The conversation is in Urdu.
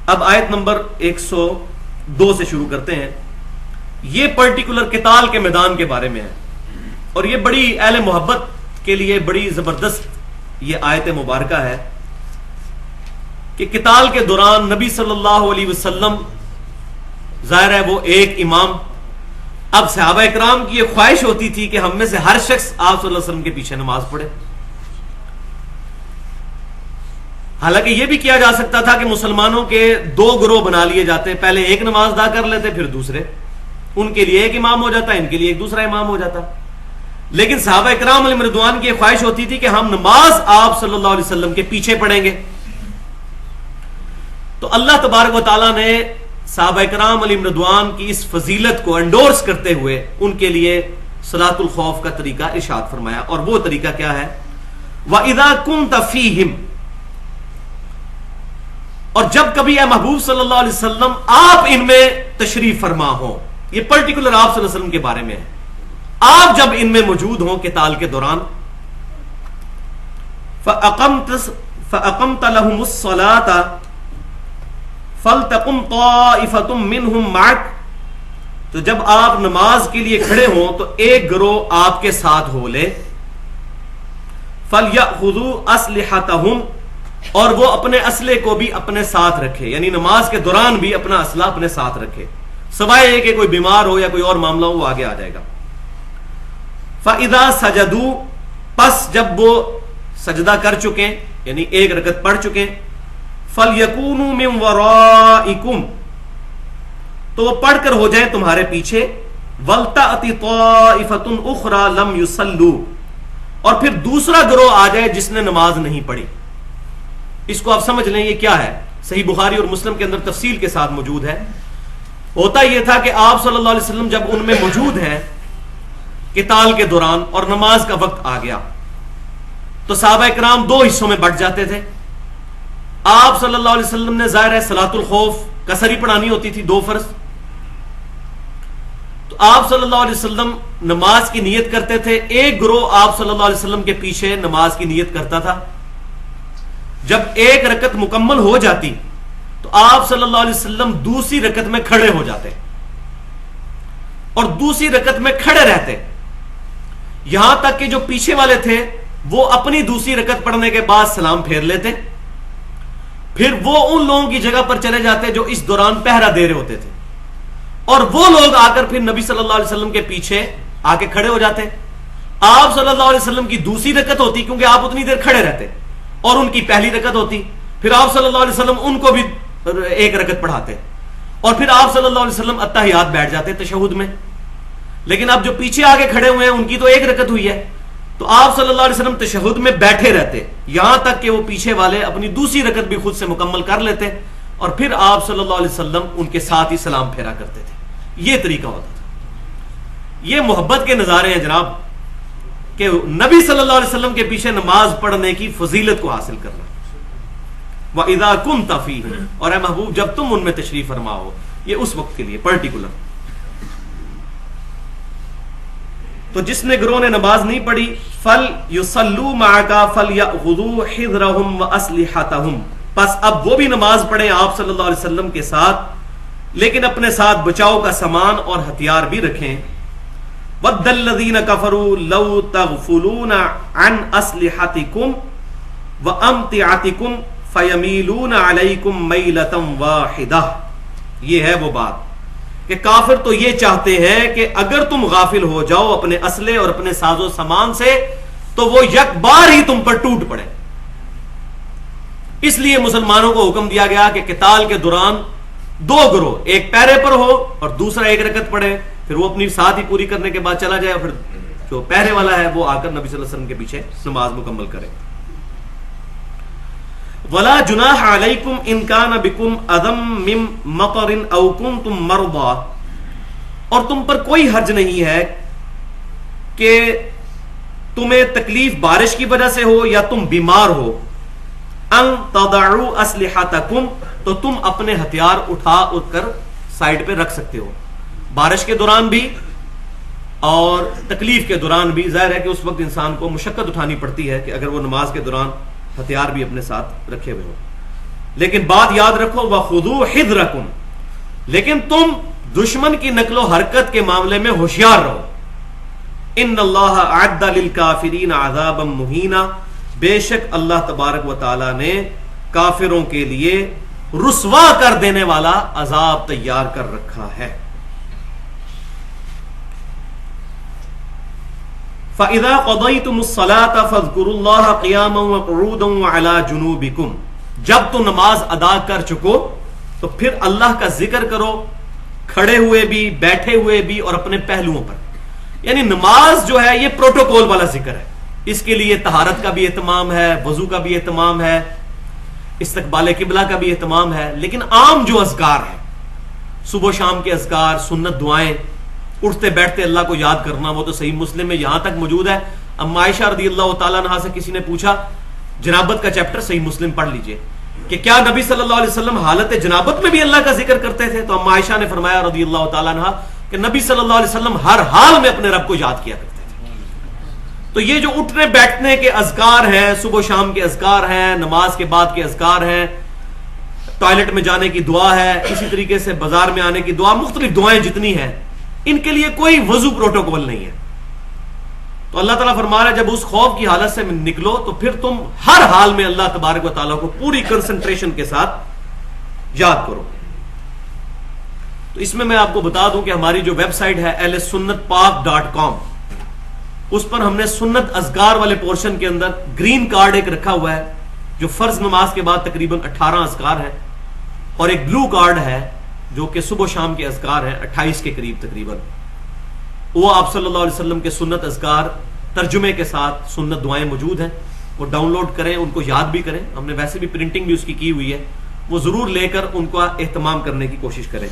اب آیت نمبر 102 سے شروع کرتے ہیں. یہ پرٹیکولر قتال کے میدان کے بارے میں ہے، اور یہ بڑی اہل محبت کے لیے بڑی زبردست یہ آیت مبارکہ ہے کہ قتال کے دوران نبی صلی اللہ علیہ وسلم، ظاہر ہے وہ ایک امام، اب صحابہ اکرام کی یہ خواہش ہوتی تھی کہ ہم میں سے ہر شخص آپ صلی اللہ علیہ وسلم کے پیچھے نماز پڑھے. حالانکہ یہ بھی کیا جا سکتا تھا کہ مسلمانوں کے دو گروہ بنا لیے جاتے، پہلے ایک نماز ادا کر لیتے، پھر دوسرے، ان کے لیے ایک امام ہو جاتا، ان کے لیے ایک دوسرا امام ہو جاتا. لیکن صحابہ اکرام علیہم رضوان کی خواہش ہوتی تھی کہ ہم نماز آپ صلی اللہ علیہ وسلم کے پیچھے پڑھیں گے. تو اللہ تبارک و تعالیٰ نے صحابہ اکرام علیہم رضوان کی اس فضیلت کو انڈورس کرتے ہوئے ان کے لیے صلاۃ الخوف کا طریقہ ارشاد فرمایا. اور وہ طریقہ کیا ہے؟ وَإِذَا كُنْتَ فِيهِمْ، اور جب کبھی اے محبوب صلی اللہ علیہ وسلم آپ ان میں تشریف فرما ہو. یہ پرٹیکولر آپ صلی اللہ علیہ وسلم کے بارے میں ہے. آپ جب ان میں موجود ہوں قتال کے دوران، فَأَقَمْتَ لَهُمُ الصَّلَاةَ فَلْتَقُمْ طَائِفَةٌ مِّنْهُمْ مَعَكَ، تو جب آپ نماز کے لیے کھڑے ہوں تو ایک گروہ آپ کے ساتھ ہو لے. فَلْيَأْخُذُوا أَسْلِحَتَهُمْ، اور وہ اپنے اسلحے کو بھی اپنے ساتھ رکھے، یعنی نماز کے دوران بھی اپنا اسلحہ اپنے ساتھ رکھے، سوائے یہ کہ کوئی بیمار ہو یا کوئی اور معاملہ ہو وہ آگے آ جائے گا. فَإِذَا سَجَدُوا، پس جب وہ سجدہ کر چکے یعنی ایک رکعت پڑھ چکے، فَلْيَكُونُوا مِنْ وَرَائِكُمْ، تو وہ پڑھ کر ہو جائیں تمہارے پیچھے. وَلْتَأْتِ طَائِفَةٌ أُخْرَى لَمْ يُصَلُّوا، اور پھر دوسرا گروہ آ جائے جس نے نماز نہیں پڑھی. اس کو آپ سمجھ لیں یہ کیا ہے. صحیح بخاری اور مسلم کے اندر تفصیل کے ساتھ موجود ہے. ہوتا یہ تھا کہ آپ صلی اللہ علیہ وسلم جب ان میں موجود ہیں قتال کے دوران اور نماز کا وقت آ گیا تو صحابہ اکرام دو حصوں میں بٹ جاتے تھے. آپ صلی اللہ علیہ وسلم نے ظاہر ہے صلاۃ الخوف قصری پڑھانی ہوتی تھی، 2 فرض. تو آپ صلی اللہ علیہ وسلم نماز کی نیت کرتے تھے، ایک گروہ آپ صلی اللہ علیہ وسلم کے پیچھے نماز کی نیت کرتا تھا. جب ایک رکعت مکمل ہو جاتی تو آپ صلی اللہ علیہ وسلم دوسری رکعت میں کھڑے ہو جاتے اور دوسری رکعت میں کھڑے رہتے، یہاں تک کہ جو پیچھے والے تھے وہ اپنی دوسری رکعت پڑھنے کے بعد سلام پھیر لیتے. پھر وہ ان لوگوں کی جگہ پر چلے جاتے جو اس دوران پہرا دے رہے ہوتے تھے، اور وہ لوگ آ کر پھر نبی صلی اللہ علیہ وسلم کے پیچھے آ کے کھڑے ہو جاتے. آپ صلی اللہ علیہ وسلم کی دوسری رکعت ہوتی کیونکہ آپ اتنی دیر کھڑے رہتے، اور ان کی پہلی رکعت ہوتی. پھر آپ صلی اللہ علیہ وسلم ان کو بھی ایک رکعت پڑھاتے، اور پھر آپ صلی اللہ علیہ وسلم اتحیات بیٹھ جاتے تشہد میں. لیکن اب جو پیچھے آگے کھڑے ہوئے ہیں ان کی تو ایک رکعت ہوئی ہے، تو آپ صلی اللہ علیہ وسلم تشہد میں بیٹھے رہتے یہاں تک کہ وہ پیچھے والے اپنی دوسری رکعت بھی خود سے مکمل کر لیتے، اور پھر آپ صلی اللہ علیہ وسلم ان کے ساتھ ہی سلام پھیرا کرتے تھے. یہ طریقہ ہوتا تھا. یہ محبت کے نظارے ہیں جناب، کہ نبی صلی اللہ علیہ وسلم کے پیچھے نماز پڑھنے کی فضیلت کو حاصل کرنا. وَإِذَا كُنْتَ فِيهِمْ، اور اے محبوب جب تم ان میں تشریف فرما ہو. یہ اس وقت کے لیے پرٹیکولر. تو جس نے گروہ نے نماز نہیں پڑھی، فَلْيُصَلُّوا مَعَكَ فَلْيَأْخُذُوا حِذْرَهُمْ وَأَسْلِحَتَهُمْ، پس اب وہ بھی نماز پڑھیں آپ صلی اللہ علیہ وسلم کے ساتھ، لیکن اپنے ساتھ بچاؤ کا سامان اور ہتھیار بھی رکھیں. وَدَّ الَّذِينَ كَفَرُوا لَوْ تَغْفُلُونَ عَنْ أَسْلِحَتِكُمْ وَأَمْتِعَتِكُمْ فَيَمِيلُونَ عَلَيْكُمْ مَيْلَةً وَاحِدَةً. یہ ہے وہ بات کہ کافر تو یہ چاہتے ہیں کہ اگر تم غافل ہو جاؤ اپنے اسلحے اور اپنے ساز و سامان سے تو وہ یک بار ہی تم پر ٹوٹ پڑے. اس لیے مسلمانوں کو حکم دیا گیا کہ قتال کے دوران 2 گروہ، ایک پہرے پر ہو اور دوسرا ایک رکعت پڑھے، پھر وہ اپنی ساتھ ہی پوری کرنے کے بعد چلا جائے، اور پھر جو پہرے والا ہے وہ آ کر نبی صلی اللہ علیہ وسلم کے پیچھے نماز مکمل کرے. وَلَا جُنَاحَ عَلَيْكُمْ إِنْ كَانَ بِكُمْ أَذًى مِّن مَطَرٍ أَوْ كُنْتُمْ مَرْضَىٰ، اور تم پر کوئی حرج نہیں ہے کہ تمہیں تکلیف بارش کی وجہ سے ہو یا تم بیمار ہو. ان تضعوا اسلحتکم، تو تم اپنے ہتھیار اٹھا کر سائڈ پہ رکھ سکتے ہو، بارش کے دوران بھی اور تکلیف کے دوران بھی. ظاہر ہے کہ اس وقت انسان کو مشقت اٹھانی پڑتی ہے کہ اگر وہ نماز کے دوران ہتھیار بھی اپنے ساتھ رکھے ہوئے ہو. لیکن بات یاد رکھو وَخُذُوا حِذْرَكُمْ، لیکن تم دشمن کی نقل و حرکت کے معاملے میں ہوشیار رہو. ان اللہ اعد للکافرین عذابا مہینا، بے شک اللہ تبارک و تعالی نے کافروں کے لیے رسوا کر دینے والا عذاب تیار کر رکھا ہے. فَإِذَا قَضَيْتُمُ الصَّلَاةَ فَاذْكُرُوا اللَّهَ قِيَامًا وَقُعُودًا وَعَلَى جُنُوبِكُمْ، جب تو نماز ادا کر چکو تو پھر اللہ کا ذکر کرو، کھڑے ہوئے بھی، بیٹھے ہوئے بھی، اور اپنے پہلوؤں پر. یعنی نماز جو ہے یہ پروٹوکول والا ذکر ہے، اس کے لیے طہارت کا بھی اہتمام ہے، وضو کا بھی اہتمام ہے، استقبال قبلہ کا بھی اہتمام ہے. لیکن عام جو اذکار ہیں، صبح شام کے اذکار، سنت دعائیں، اٹھتے بیٹھتے اللہ کو یاد کرنا، وہ تو صحیح مسلم میں یہاں تک موجود ہے. اب عائشہ رضی اللہ تعالیٰ عنہا سے کسی نے پوچھا جنابت کا چیپٹر صحیح مسلم پڑھ لیجئے کہ کیا نبی صلی اللہ علیہ وسلم حالت جنابت میں بھی اللہ کا ذکر کرتے تھے؟ تو عائشہ نے فرمایا رضی اللہ تعالیٰ عنہا کہ نبی صلی اللہ علیہ وسلم ہر حال میں اپنے رب کو یاد کیا کرتے تھے. تو یہ جو اٹھنے بیٹھنے کے اذکار ہیں، صبح شام کے اذکار ہیں، نماز کے بعد کے اذکار ہیں، ٹوائلٹ میں جانے کی دعا ہے، اسی طریقے سے بازار میں آنے کی دعا، مختلف دعائیں جتنی ہیں، ان کے لیے کوئی وضو پروٹوکول نہیں ہے. تو اللہ تعالیٰ فرما رہا ہے جب اس خوف کی حالت سے نکلو تو پھر تم ہر حال میں اللہ تبارک و تعالیٰ کو پوری کنسنٹریشن کے ساتھ یاد کرو. تو اس میں آپ کو بتا دوں کہ ہماری جو ویب سائٹ ہے ahlsunnatpak.com، اس پر ہم نے سنت اذکار والے پورشن کے اندر گرین کارڈ ایک رکھا ہوا ہے جو فرض نماز کے بعد تقریباً 18 اذکار ہیں، اور ایک بلو کارڈ ہے جو کہ صبح شام کے اذکار ہیں 28 کے قریب تقریباً. وہ آپ صلی اللہ علیہ وسلم کے سنت اذکار ترجمے کے ساتھ سنت دعائیں موجود ہیں، وہ ڈاؤن لوڈ کریں، ان کو یاد بھی کریں. ہم نے ویسے بھی پرنٹنگ بھی اس کی ہوئی ہے، وہ ضرور لے کر ان کا اہتمام کرنے کی کوشش کریں.